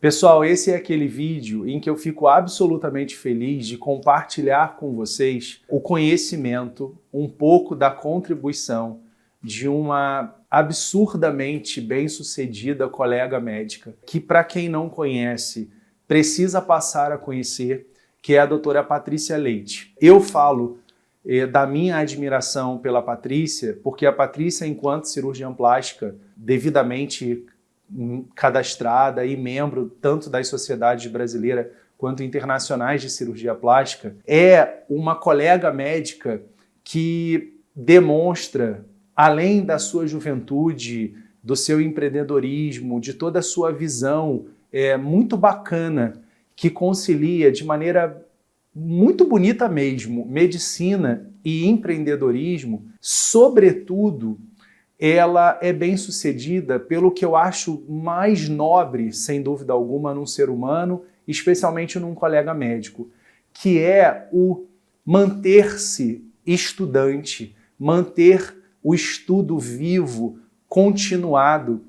Pessoal, esse é aquele vídeo em que eu fico absolutamente feliz de compartilhar com vocês o conhecimento, um pouco da contribuição de uma absurdamente bem-sucedida colega médica, que, para quem não conhece, precisa passar a conhecer, que é a doutora Patrícia Leite. Eu falo da minha admiração pela Patrícia, porque a Patrícia, enquanto cirurgiã plástica, devidamente cadastrada e membro tanto das sociedades brasileiras quanto internacionais de cirurgia plástica, é uma colega médica que demonstra, além da sua juventude, do seu empreendedorismo, de toda a sua visão muito bacana, que concilia de maneira muito bonita mesmo medicina e empreendedorismo. Sobretudo, ela é bem-sucedida pelo que eu acho mais nobre, sem dúvida alguma, num ser humano, especialmente num colega médico, que é o manter-se estudante, manter o estudo vivo, continuado,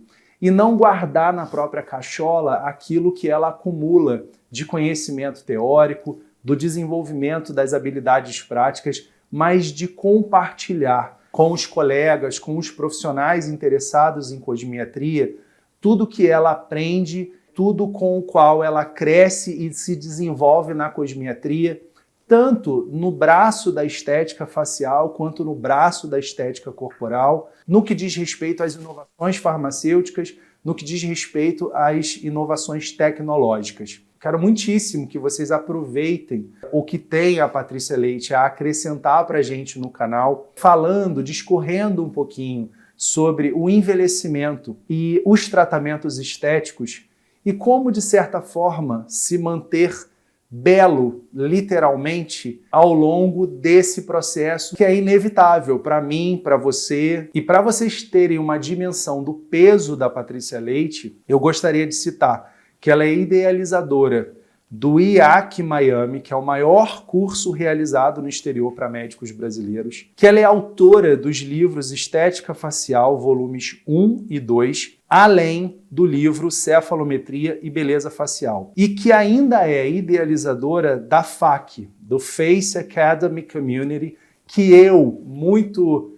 e não guardar na própria cachola aquilo que ela acumula de conhecimento teórico, do desenvolvimento das habilidades práticas, mas de compartilhar com os colegas, com os profissionais interessados em cosmiatria, tudo que ela aprende, tudo com o qual ela cresce e se desenvolve na cosmiatria, tanto no braço da estética facial quanto no braço da estética corporal, no que diz respeito às inovações farmacêuticas, no que diz respeito às inovações tecnológicas. Quero muitíssimo que vocês aproveitem o que tem a Patrícia Leite a acrescentar para a gente no canal, falando, discorrendo um pouquinho sobre o envelhecimento e os tratamentos estéticos e como, de certa forma, se manter belo, literalmente, ao longo desse processo que é inevitável para mim, para você. E para vocês terem uma dimensão do peso da Patrícia Leite, eu gostaria de citar que ela é idealizadora do IAC Miami, que é o maior curso realizado no exterior para médicos brasileiros, que ela é autora dos livros Estética Facial, volumes 1 e 2, além do livro Cefalometria e Beleza Facial, e que ainda é idealizadora da FAC, do Face Academy Community, que eu muito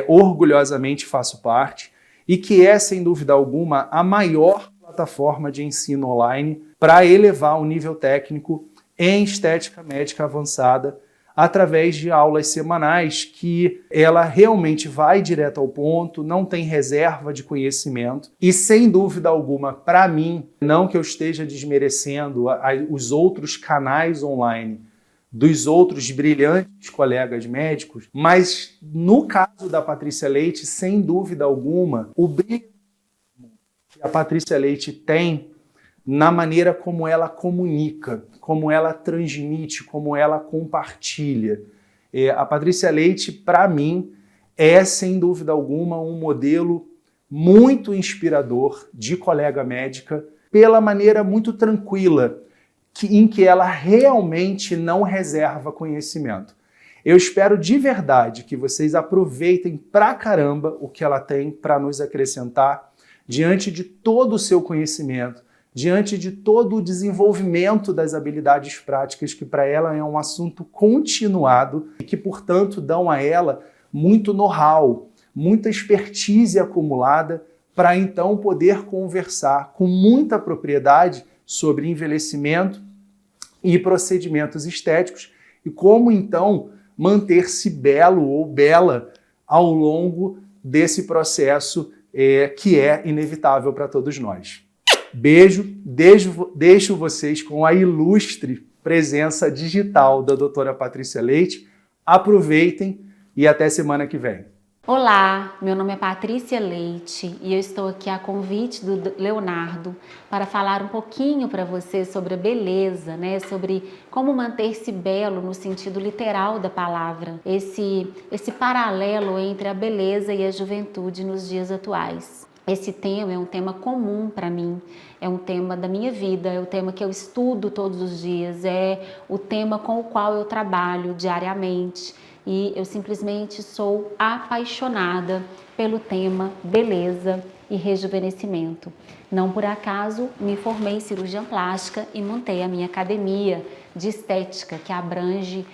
orgulhosamente faço parte, e que é, sem dúvida alguma, a maior plataforma de ensino online para elevar o nível técnico em estética médica avançada através de aulas semanais que ela realmente vai direto ao ponto, não tem reserva de conhecimento e, sem dúvida alguma, para mim, não que eu esteja desmerecendo os outros canais online dos outros brilhantes colegas médicos, mas no caso da Patrícia Leite, sem dúvida alguma, o brilho que a Patrícia Leite tem na maneira como ela comunica, como ela transmite, como ela compartilha. A Patrícia Leite, para mim, é, sem dúvida alguma, um modelo muito inspirador de colega médica, pela maneira muito tranquila em que ela realmente não reserva conhecimento. Eu espero de verdade que vocês aproveitem pra caramba o que ela tem para nos acrescentar diante de todo o seu conhecimento, diante de todo o desenvolvimento das habilidades práticas, que para ela é um assunto continuado e que, portanto, dão a ela muito know-how, muita expertise acumulada para então poder conversar com muita propriedade sobre envelhecimento e procedimentos estéticos e como então manter-se belo ou bela ao longo desse processo que é inevitável para todos nós. Beijo, deixo vocês com a ilustre presença digital da doutora Patrícia Leite. Aproveitem e até semana que vem. Olá, meu nome é Patrícia Leite e eu estou aqui a convite do Leonardo para falar um pouquinho para você sobre a beleza, né? Sobre como manter-se belo no sentido literal da palavra, esse paralelo entre a beleza e a juventude nos dias atuais. Esse tema é um tema comum para mim, é um tema da minha vida, é o tema que eu estudo todos os dias, é o tema com o qual eu trabalho diariamente. E eu simplesmente sou apaixonada pelo tema beleza e rejuvenescimento. Não por acaso me formei em cirurgiã plástica e montei a minha academia de estética, que abrange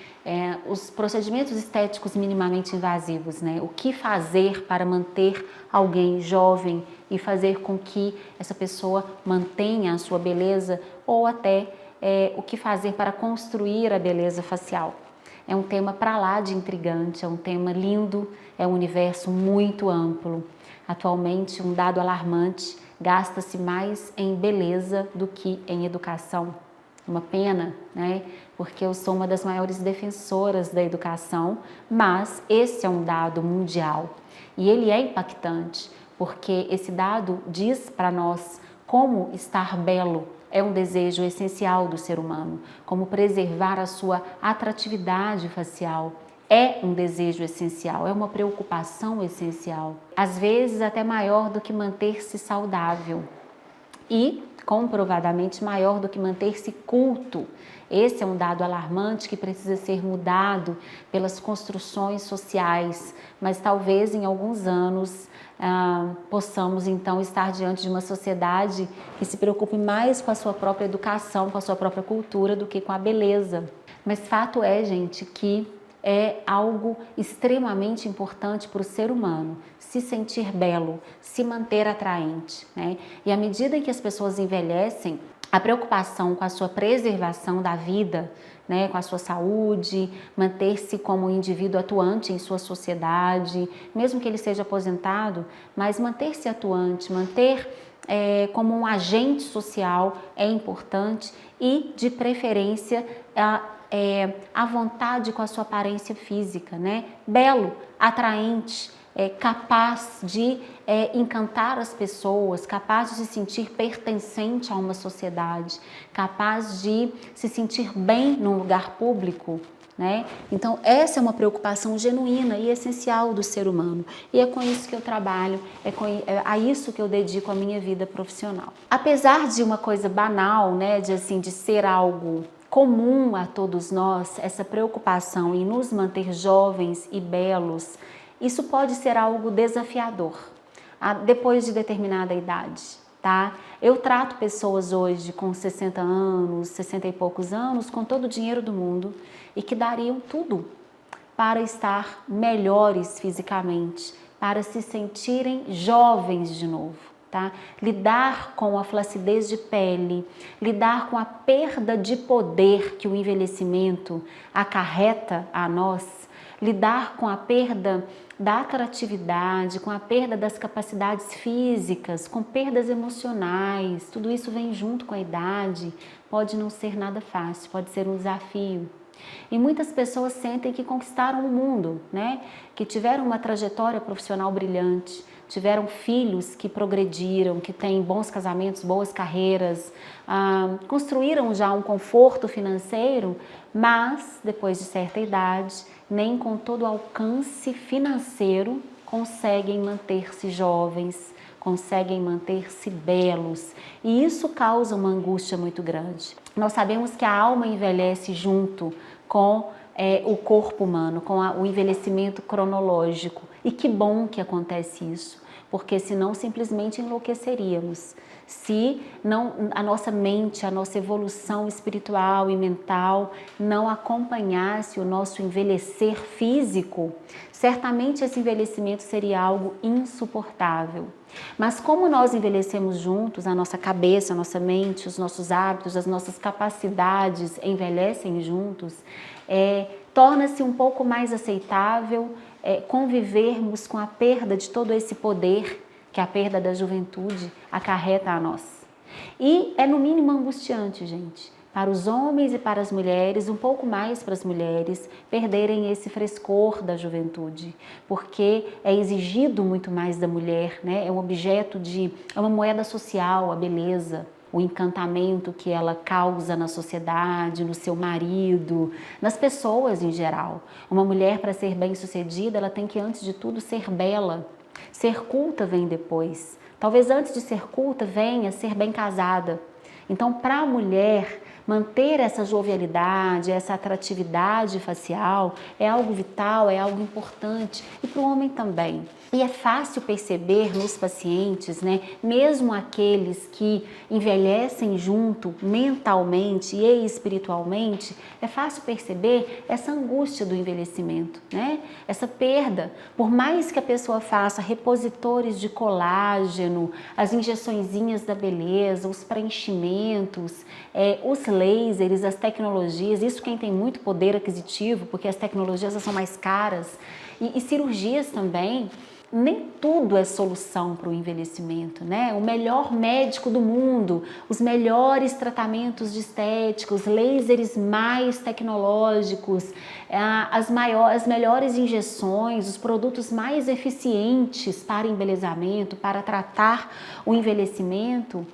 os procedimentos estéticos minimamente invasivos, né? O que fazer para manter alguém jovem e fazer com que essa pessoa mantenha a sua beleza, ou até o que fazer para construir a beleza facial. É um tema para lá de intrigante, é um tema lindo, é um universo muito amplo. Atualmente, um dado alarmante, gasta-se mais em beleza do que em educação. Uma pena, né? Porque eu sou uma das maiores defensoras da educação, mas esse é um dado mundial e ele é impactante, porque esse dado diz para nós como estar belo é um desejo essencial do ser humano, como preservar a sua atratividade facial é um desejo essencial, é uma preocupação essencial, às vezes até maior do que manter-se saudável e comprovadamente maior do que manter-se culto. Esse é um dado alarmante que precisa ser mudado pelas construções sociais, mas talvez em alguns anos possamos então estar diante de uma sociedade que se preocupe mais com a sua própria educação, com a sua própria cultura, do que com a beleza. Mas fato é, gente, que é algo extremamente importante para o ser humano se sentir belo, se manter atraente, né? E à medida que as pessoas envelhecem, a preocupação com a sua preservação da vida, né, com a sua saúde, manter-se como um indivíduo atuante em sua sociedade, mesmo que ele seja aposentado, mas manter-se atuante, manter como um agente social é importante e, de preferência, à vontade com a sua aparência física, né? Belo, atraente, capaz de encantar as pessoas, capaz de se sentir pertencente a uma sociedade, capaz de se sentir bem num lugar público, né? Então essa é uma preocupação genuína e essencial do ser humano e é com isso que eu trabalho, é a isso que eu dedico a minha vida profissional. Apesar de uma coisa banal, né, de ser algo comum a todos nós, essa preocupação em nos manter jovens e belos, isso pode ser algo desafiador depois de determinada idade, tá? Eu trato pessoas hoje com 60 anos, 60 e poucos anos, com todo o dinheiro do mundo e que dariam tudo para estar melhores fisicamente, para se sentirem jovens de novo. Tá? Lidar com a flacidez de pele, lidar com a perda de poder que o envelhecimento acarreta a nós, lidar com a perda da atratividade, com a perda das capacidades físicas, com perdas emocionais, tudo isso vem junto com a idade, pode não ser nada fácil, pode ser um desafio. E muitas pessoas sentem que conquistaram o mundo, né? Que tiveram uma trajetória profissional brilhante, tiveram filhos que progrediram, que têm bons casamentos, boas carreiras, construíram já um conforto financeiro, mas depois de certa idade, nem com todo o alcance financeiro conseguem manter-se jovens, conseguem manter-se belos. E isso causa uma angústia muito grande. Nós sabemos que a alma envelhece junto com o corpo humano, com o envelhecimento cronológico. E que bom que acontece isso, porque senão simplesmente enlouqueceríamos. Se não, a nossa mente, a nossa evolução espiritual e mental não acompanhasse o nosso envelhecer físico, certamente esse envelhecimento seria algo insuportável. Mas como nós envelhecemos juntos, a nossa cabeça, a nossa mente, os nossos hábitos, as nossas capacidades envelhecem juntos, torna-se um pouco mais aceitável convivermos com a perda de todo esse poder que a perda da juventude acarreta a nós. E é no mínimo angustiante, gente, para os homens e para as mulheres, um pouco mais para as mulheres, perderem esse frescor da juventude, porque é exigido muito mais da mulher, né? É um objeto é uma moeda social, a beleza, o encantamento que ela causa na sociedade, no seu marido, nas pessoas em geral. Uma mulher, para ser bem-sucedida, ela tem que, antes de tudo, ser bela. Ser culta vem depois. Talvez antes de ser culta venha ser bem casada. Então, para a mulher, manter essa jovialidade, essa atratividade facial é algo vital, é algo importante. E para o homem também. E é fácil perceber nos pacientes, né, mesmo aqueles que envelhecem junto mentalmente e espiritualmente, é fácil perceber essa angústia do envelhecimento, né? Essa perda. Por mais que a pessoa faça repositores de colágeno, as injeçõezinhas da beleza, os preenchimentos, os lasers, as tecnologias, isso quem tem muito poder aquisitivo, porque as tecnologias são mais caras, e cirurgias também. Nem tudo é solução para o envelhecimento, né? O melhor médico do mundo, os melhores tratamentos de estética, os lasers mais tecnológicos, as melhores injeções, os produtos mais eficientes para embelezamento, para tratar o envelhecimento,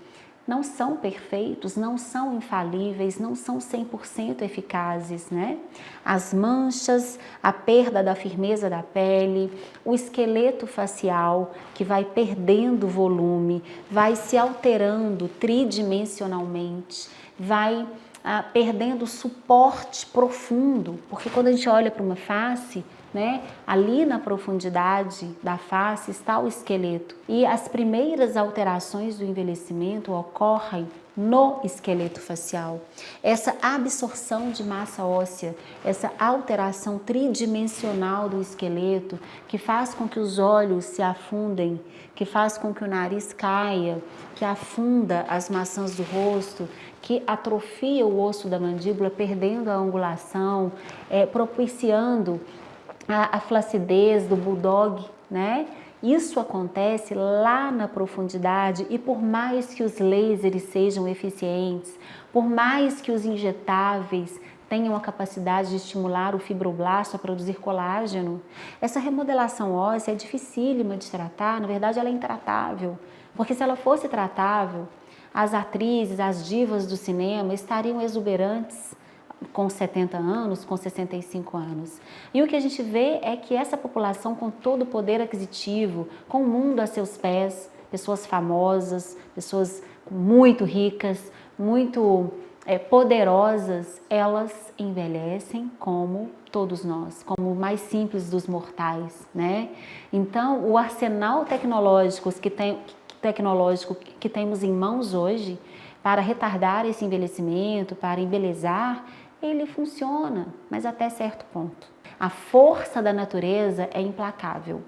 não são perfeitos, não são infalíveis, não são 100% eficazes, né? As manchas, a perda da firmeza da pele, o esqueleto facial que vai perdendo volume, vai se alterando tridimensionalmente, vai perdendo suporte profundo, porque quando a gente olha para uma face, né, ali na profundidade da face está o esqueleto e as primeiras alterações do envelhecimento ocorrem no esqueleto facial. Essa absorção de massa óssea, essa alteração tridimensional do esqueleto que faz com que os olhos se afundem, que faz com que o nariz caia, que afunda as maçãs do rosto, que atrofia o osso da mandíbula, perdendo a angulação, propiciando a flacidez do bulldog, né? Isso acontece lá na profundidade e por mais que os lasers sejam eficientes, por mais que os injetáveis tenham a capacidade de estimular o fibroblasto a produzir colágeno, essa remodelação óssea é dificílima de tratar, na verdade ela é intratável, porque se ela fosse tratável, as atrizes, as divas do cinema estariam exuberantes, com 70 anos, com 65 anos. E o que a gente vê é que essa população com todo o poder aquisitivo, com o mundo a seus pés, pessoas famosas, pessoas muito ricas, muito poderosas, elas envelhecem como todos nós, como o mais simples dos mortais, né? Então, o arsenal tecnológico que temos em mãos hoje para retardar esse envelhecimento, para embelezar, ele funciona, mas até certo ponto. A força da natureza é implacável.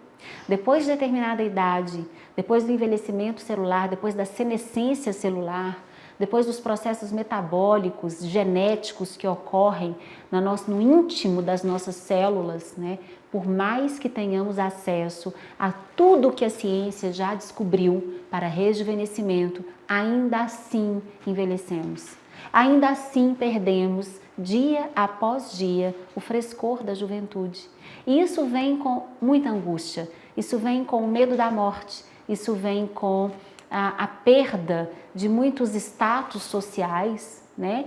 Depois de determinada idade, depois do envelhecimento celular, depois da senescência celular, depois dos processos metabólicos, genéticos que ocorrem no íntimo das nossas células, né? Por mais que tenhamos acesso a tudo que a ciência já descobriu para rejuvenescimento, ainda assim envelhecemos. Ainda assim perdemos, dia após dia, o frescor da juventude. E isso vem com muita angústia, isso vem com o medo da morte, isso vem com a perda de muitos status sociais, né?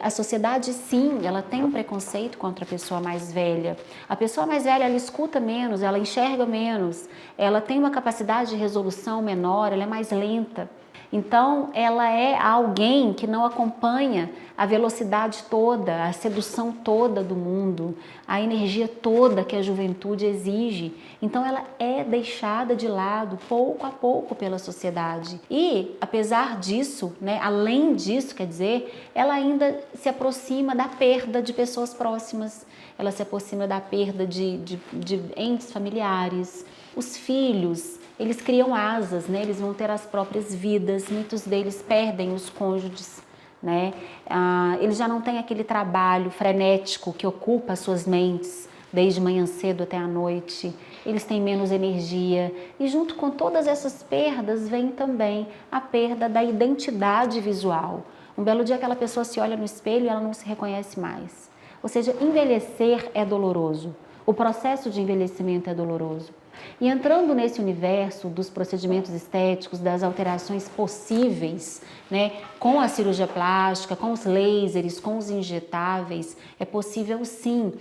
A sociedade, sim, ela tem um preconceito contra a pessoa mais velha. A pessoa mais velha, ela escuta menos, ela enxerga menos, ela tem uma capacidade de resolução menor, ela é mais lenta. Então, ela é alguém que não acompanha a velocidade toda, a sedução toda do mundo, a energia toda que a juventude exige. Então, ela é deixada de lado pouco a pouco pela sociedade. E, apesar disso, né, além disso, quer dizer, ela ainda se aproxima da perda de pessoas próximas, ela se aproxima da perda de entes familiares, os filhos. Eles criam asas, né? Eles vão ter as próprias vidas, muitos deles perdem os cônjuges, né? Eles já não têm aquele trabalho frenético que ocupa as suas mentes desde manhã cedo até a noite, eles têm menos energia e junto com todas essas perdas vem também a perda da identidade visual. Um belo dia aquela pessoa se olha no espelho e ela não se reconhece mais. Ou seja, envelhecer é doloroso, o processo de envelhecimento é doloroso. E entrando nesse universo dos procedimentos estéticos, das alterações possíveis, né, com a cirurgia plástica, com os lasers, com os injetáveis, é possível sim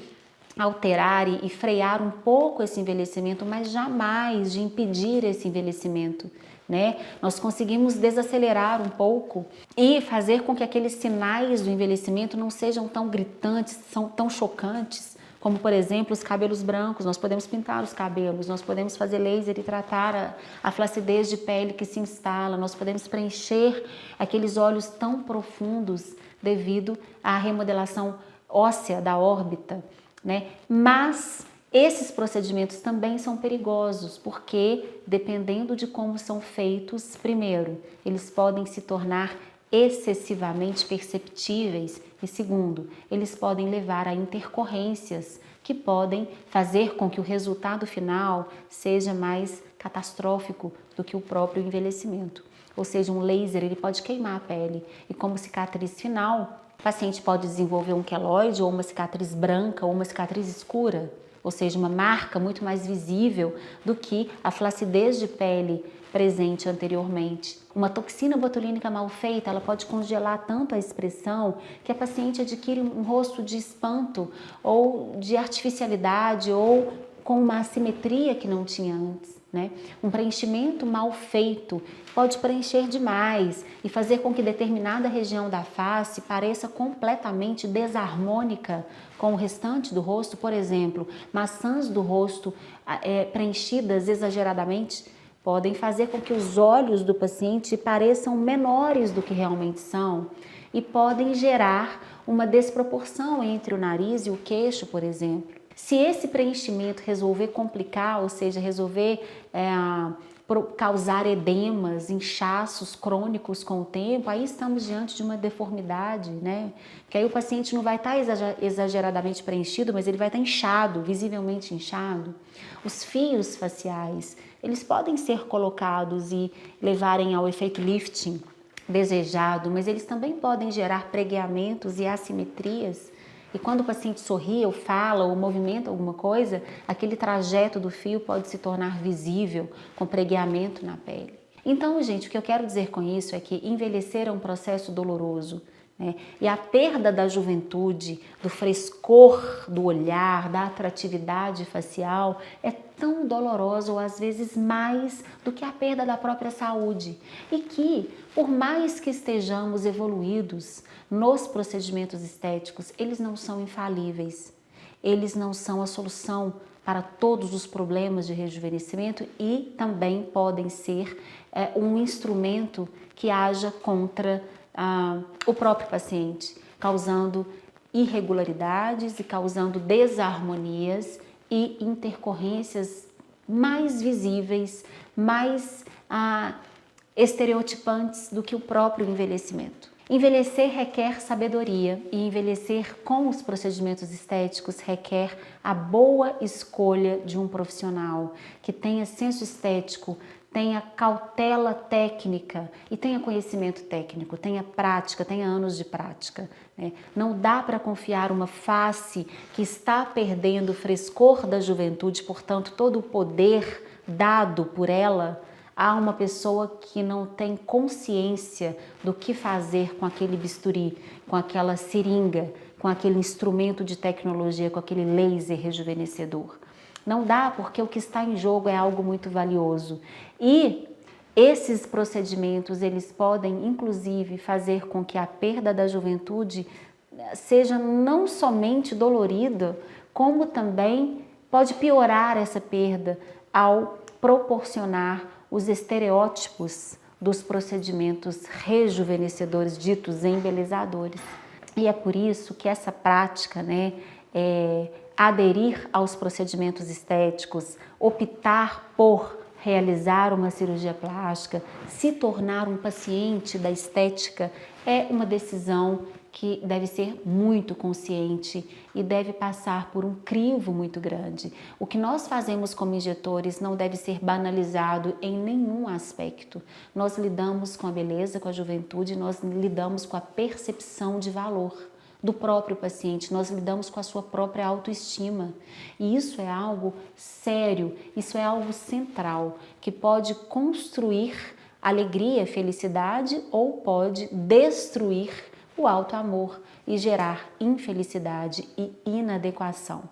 alterar e frear um pouco esse envelhecimento, mas jamais de impedir esse envelhecimento, né? Nós conseguimos desacelerar um pouco e fazer com que aqueles sinais do envelhecimento não sejam tão gritantes, tão chocantes, como por exemplo os cabelos brancos, nós podemos pintar os cabelos, nós podemos fazer laser e tratar a flacidez de pele que se instala, nós podemos preencher aqueles olhos tão profundos devido à remodelação óssea da órbita, né? Mas esses procedimentos também são perigosos, porque dependendo de como são feitos, primeiro, eles podem se tornar excessivamente perceptíveis e segundo, eles podem levar a intercorrências que podem fazer com que o resultado final seja mais catastrófico do que o próprio envelhecimento. Ou seja, um laser ele pode queimar a pele e como cicatriz final, o paciente pode desenvolver um queloide ou uma cicatriz branca ou uma cicatriz escura, ou seja, uma marca muito mais visível do que a flacidez de pele presente anteriormente. Uma toxina botulínica mal feita, ela pode congelar tanto a expressão que a paciente adquire um rosto de espanto ou de artificialidade ou com uma assimetria que não tinha antes, né? Um preenchimento mal feito pode preencher demais e fazer com que determinada região da face pareça completamente desarmônica com o restante do rosto. Por exemplo, maçãs do rosto preenchidas exageradamente podem fazer com que os olhos do paciente pareçam menores do que realmente são e podem gerar uma desproporção entre o nariz e o queixo, por exemplo. Se esse preenchimento resolver complicar, ou seja, resolver causar edemas, inchaços crônicos com o tempo, aí estamos diante de uma deformidade, né? Que aí o paciente não vai estar exageradamente preenchido, mas ele vai estar inchado, visivelmente inchado. Os fios faciais, eles podem ser colocados e levarem ao efeito lifting desejado, mas eles também podem gerar pregueamentos e assimetrias. E quando o paciente sorri ou fala ou movimenta alguma coisa, aquele trajeto do fio pode se tornar visível com pregueamento na pele. Então, gente, o que eu quero dizer com isso é que envelhecer é um processo doloroso, né? E a perda da juventude, do frescor do olhar, da atratividade facial é tão dolorosa ou às vezes mais do que a perda da própria saúde. E que, por mais que estejamos evoluídos nos procedimentos estéticos, eles não são infalíveis, eles não são a solução para todos os problemas de rejuvenescimento e também podem ser um instrumento que haja contra o próprio paciente, causando irregularidades e causando desarmonias e intercorrências mais visíveis, mais estereotipantes do que o próprio envelhecimento. Envelhecer requer sabedoria e envelhecer com os procedimentos estéticos requer a boa escolha de um profissional que tenha senso estético, tenha cautela técnica e tenha conhecimento técnico, tenha prática, tenha anos de prática, né? Não dá para confiar uma face que está perdendo o frescor da juventude, portanto todo o poder dado por ela, a uma pessoa que não tem consciência do que fazer com aquele bisturi, com aquela seringa, com aquele instrumento de tecnologia, com aquele laser rejuvenescedor. Não dá, porque o que está em jogo é algo muito valioso. E esses procedimentos, eles podem, inclusive, fazer com que a perda da juventude seja não somente dolorida, como também pode piorar essa perda ao proporcionar os estereótipos dos procedimentos rejuvenescedores, ditos embelezadores. E é por isso que essa prática, né, aderir aos procedimentos estéticos, optar por realizar uma cirurgia plástica, se tornar um paciente da estética, é uma decisão que deve ser muito consciente e deve passar por um crivo muito grande. O que nós fazemos como injetores não deve ser banalizado em nenhum aspecto. Nós lidamos com a beleza, com a juventude, nós lidamos com a percepção de valor do próprio paciente, nós lidamos com a sua própria autoestima. E isso é algo sério, isso é algo central, que pode construir alegria, felicidade ou pode destruir o auto-amor e gerar infelicidade e inadequação.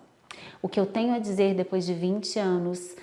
O que eu tenho a dizer depois de 20 anos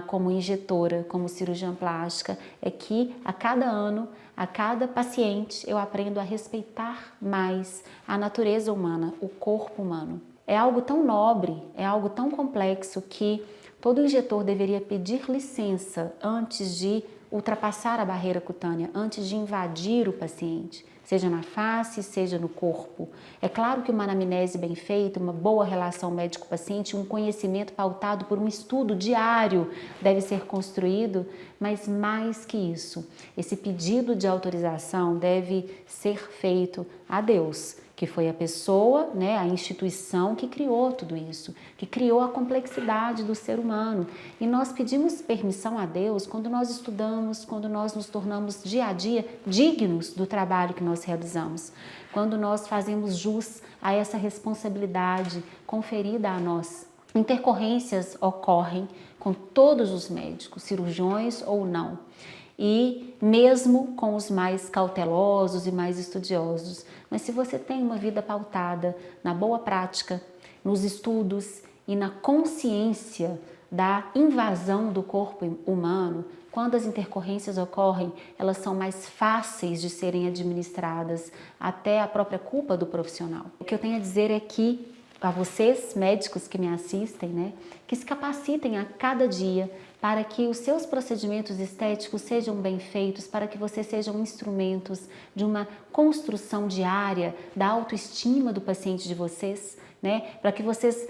como injetora, como cirurgiã plástica, é que a cada ano, a cada paciente, eu aprendo a respeitar mais a natureza humana, o corpo humano. é algo tão nobre, é algo tão complexo que todo injetor deveria pedir licença antes de ultrapassar a barreira cutânea, antes de invadir o paciente, seja na face, seja no corpo. É claro que uma anamnese bem feita, uma boa relação médico-paciente, um conhecimento pautado por um estudo diário deve ser construído, mas mais que isso, esse pedido de autorização deve ser feito a Deus, que foi a pessoa, né, a instituição que criou tudo isso, que criou a complexidade do ser humano. E nós pedimos permissão a Deus quando nós estudamos, quando nós nos tornamos dia a dia dignos do trabalho que nós realizamos, quando nós fazemos jus a essa responsabilidade conferida a nós. Intercorrências ocorrem com todos os médicos, cirurgiões ou não, e mesmo com os mais cautelosos e mais estudiosos. Mas se você tem uma vida pautada na boa prática, nos estudos e na consciência da invasão do corpo humano, quando as intercorrências ocorrem, elas são mais fáceis de serem administradas, até a própria culpa do profissional. O que eu tenho a dizer é que a vocês, médicos que me assistem, né, que se capacitem a cada dia para que os seus procedimentos estéticos sejam bem feitos, para que vocês sejam instrumentos de uma construção diária da autoestima do paciente de vocês, né, para que vocês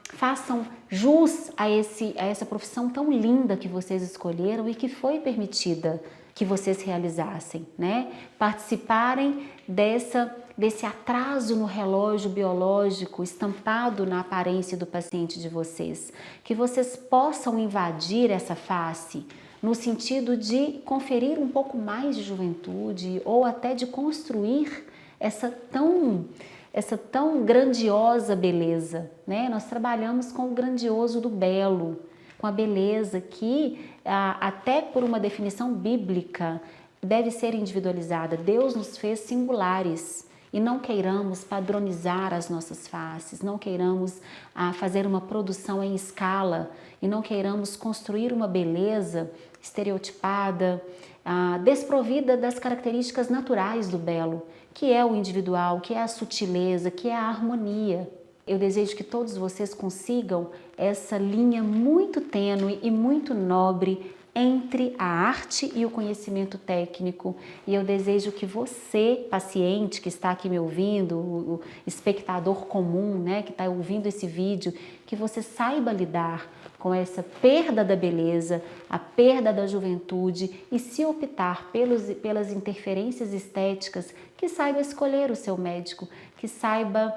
façam jus a essa profissão tão linda que vocês escolheram e que foi permitida que vocês realizassem, né? Participarem desse atraso no relógio biológico estampado na aparência do paciente de vocês, que vocês possam invadir essa face no sentido de conferir um pouco mais de juventude ou até de construir essa tão grandiosa beleza, né? Nós trabalhamos com o grandioso do belo, com a beleza que, até por uma definição bíblica, deve ser individualizada. Deus nos fez singulares e não queiramos padronizar as nossas faces, não queiramos fazer uma produção em escala e não queiramos construir uma beleza estereotipada, desprovida das características naturais do belo, que é o individual, que é a sutileza, que é a harmonia. Eu desejo que todos vocês consigam essa linha muito tênue e muito nobre entre a arte e o conhecimento técnico. E eu desejo que você, paciente que está aqui me ouvindo, o espectador comum, né, que está ouvindo esse vídeo, que você saiba lidar com essa perda da beleza, a perda da juventude e, se optar pelas interferências estéticas, que saiba escolher o seu médico, que saiba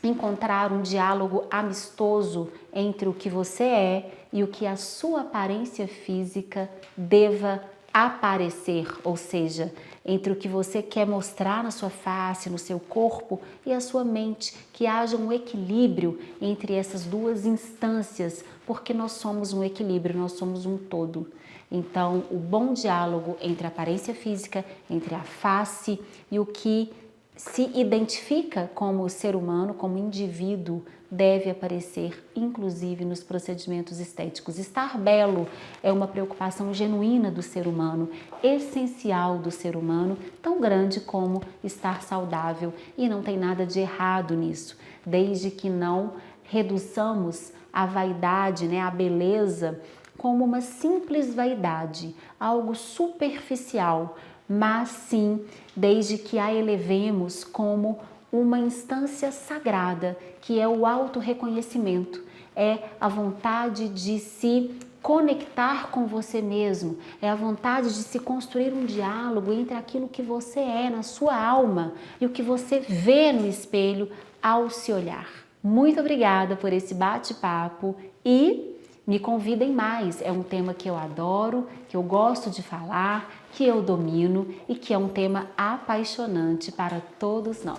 encontrar um diálogo amistoso entre o que você é e o que a sua aparência física deva aparecer, ou seja, entre o que você quer mostrar na sua face, no seu corpo e a sua mente, que haja um equilíbrio entre essas duas instâncias, porque nós somos um equilíbrio, nós somos um todo. Então, o bom diálogo entre a aparência física, entre a face e o que se identifica como ser humano, como indivíduo, deve aparecer, inclusive nos procedimentos estéticos. Estar belo é uma preocupação genuína do ser humano, essencial do ser humano, tão grande como estar saudável, e não tem nada de errado nisso, desde que não reduçamos a vaidade, né, a beleza, como uma simples vaidade, algo superficial, mas sim, desde que a elevemos como uma instância sagrada, que é o autorreconhecimento, é a vontade de se conectar com você mesmo, é a vontade de se construir um diálogo entre aquilo que você é na sua alma e o que você vê no espelho ao se olhar. Muito obrigada por esse bate-papo e me convidem mais. É um tema que eu adoro, que eu gosto de falar, que eu domino e que é um tema apaixonante para todos nós.